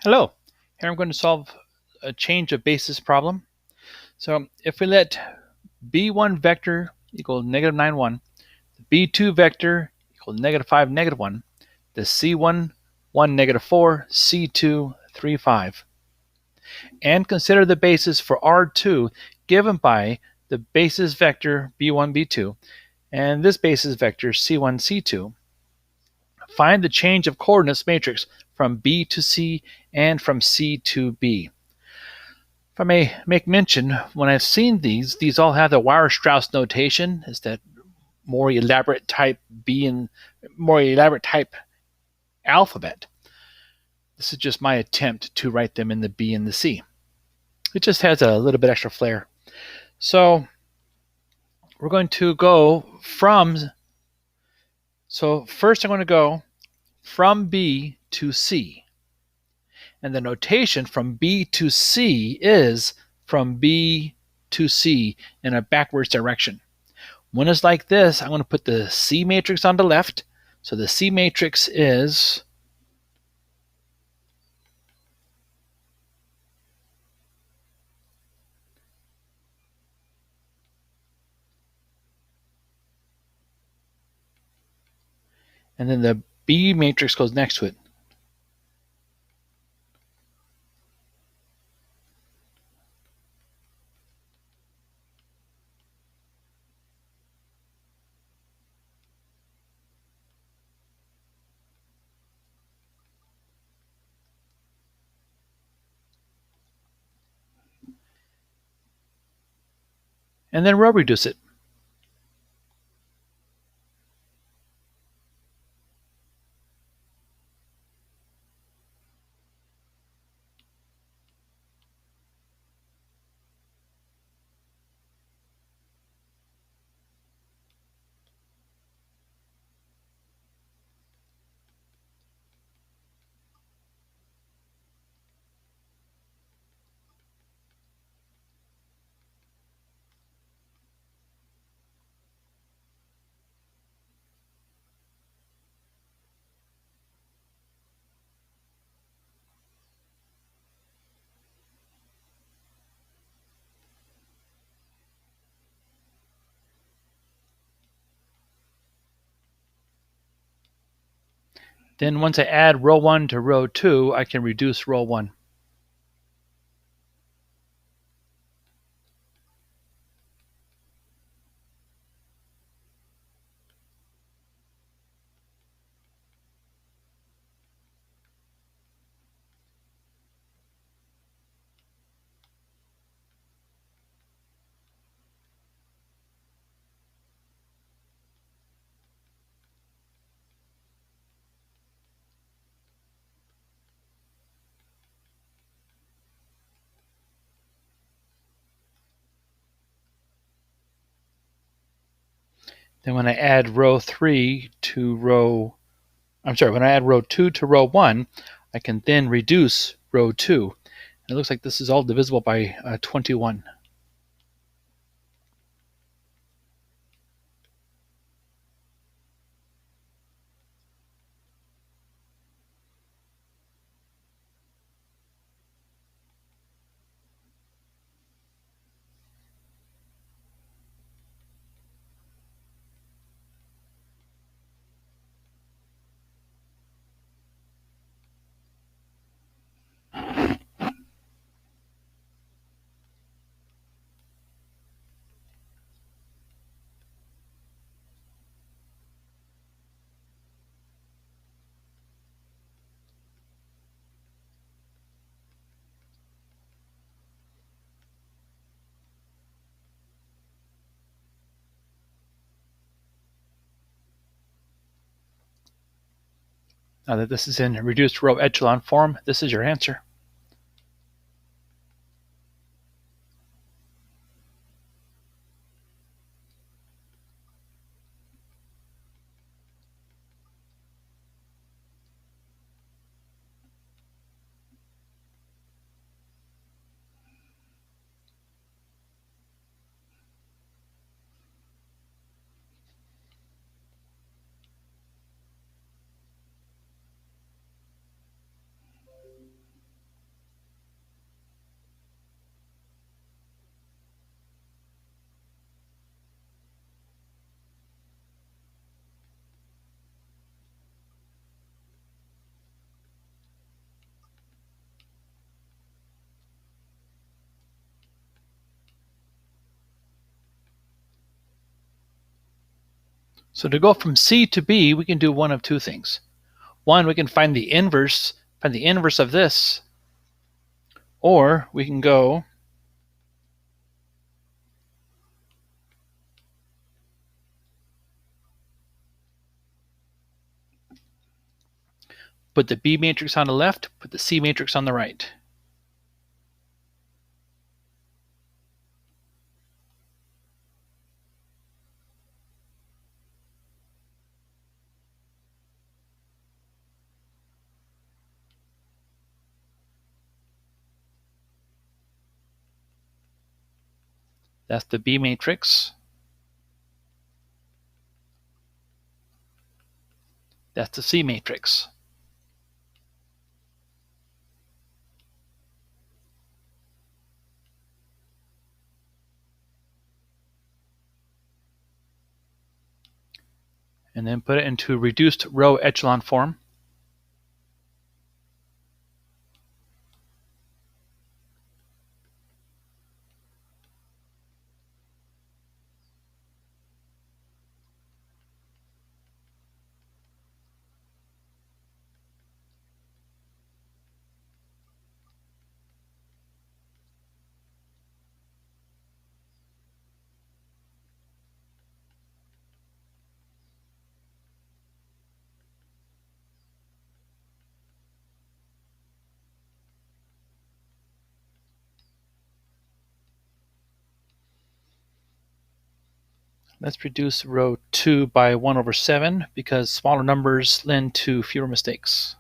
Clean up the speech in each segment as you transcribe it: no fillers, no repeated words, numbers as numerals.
Hello, here I'm going to solve a change of basis problem. So if we let b1 vector equal negative 9, 1, the b2 vector equal negative 5, negative 1, the c1, 1, negative 4, c2, 3, 5, and consider the basis for R2 given by the basis vector b1, b2, and this basis vector c1, c2. Find the change of coordinates matrix from B to C and from C to B. If I may make mention, when I've seen these all have the Weierstrass notation. Is that more elaborate type B and more elaborate type alphabet. This is just my attempt to write them in the B and the C. It just has a little bit extra flair. So we're going to go from, so first I'm going to go from B to C. And the notation from B to C is from B to C in a backwards direction. When it's like this, I'm going to put the C matrix on the left. So the C matrix is and then the B matrix goes next to it. And then row reduce it. Then once I add row 1 to row 2, I can reduce row 1. Then when I add row 3 to row, when I add row 2 to row 1, I can then reduce row 2. And it looks like this is all divisible by 21. Now that this is in reduced row echelon form, this is your answer. So to go from C to B, we can do one of two things. One, we can find the inverse of this, or we can go put the B matrix on the left, put the C matrix on the right. That's the B matrix. That's the C matrix. And then put it into reduced row echelon form. Let's reduce row 2 by 1 over 7 because smaller numbers lend to fewer mistakes.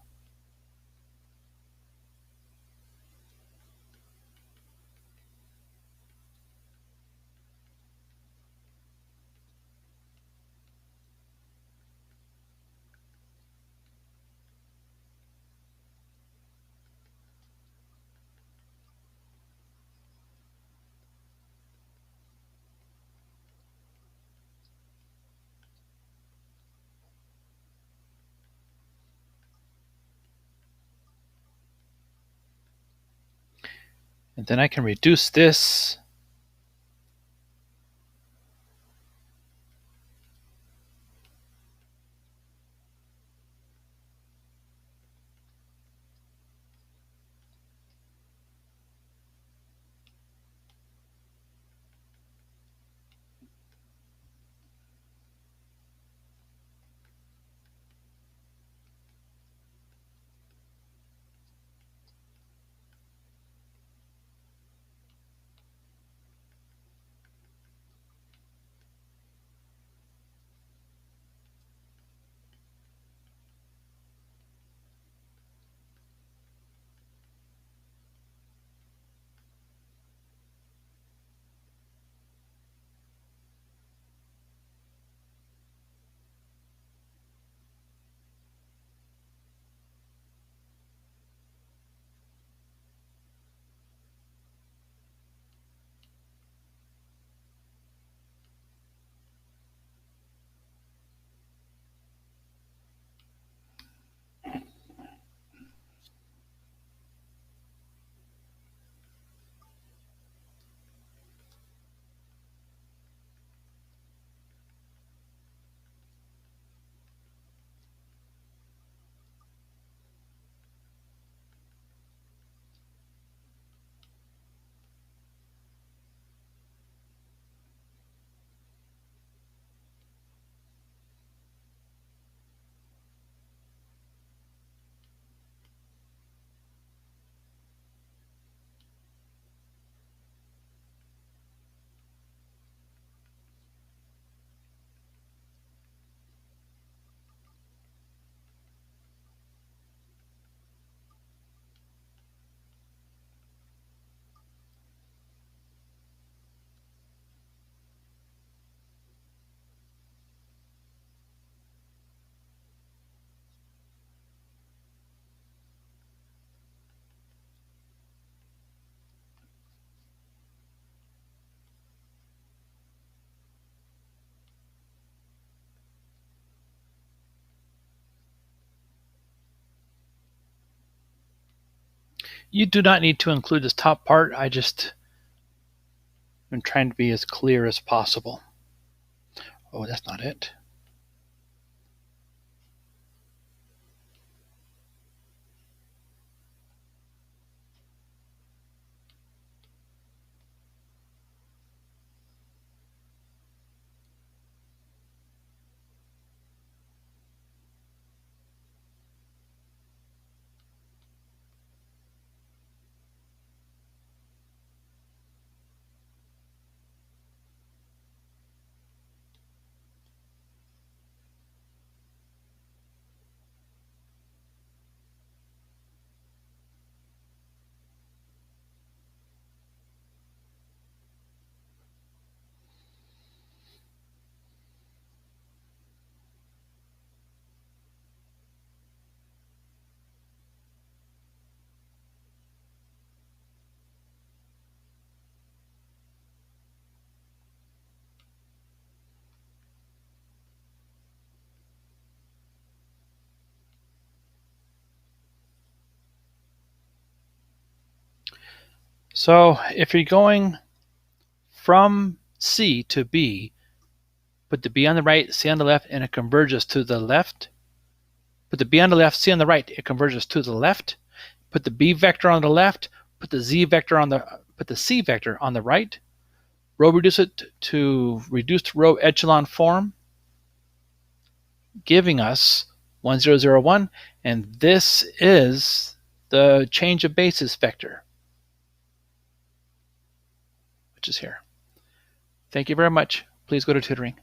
And then I can reduce this You do not need to include this top part. I just am trying to be as clear as possible. Oh, that's not it. So if you're going from C to B, put the B on the right, C on the left, and it converges to the left. Put the B on the left, C on the right, it converges to the left. Put the B vector on the left, put the C vector on the right. Row reduce it to reduced row echelon form, giving us 1001, and this is the change of basis vector, which is here. Thank you very much. Please go to tutoring.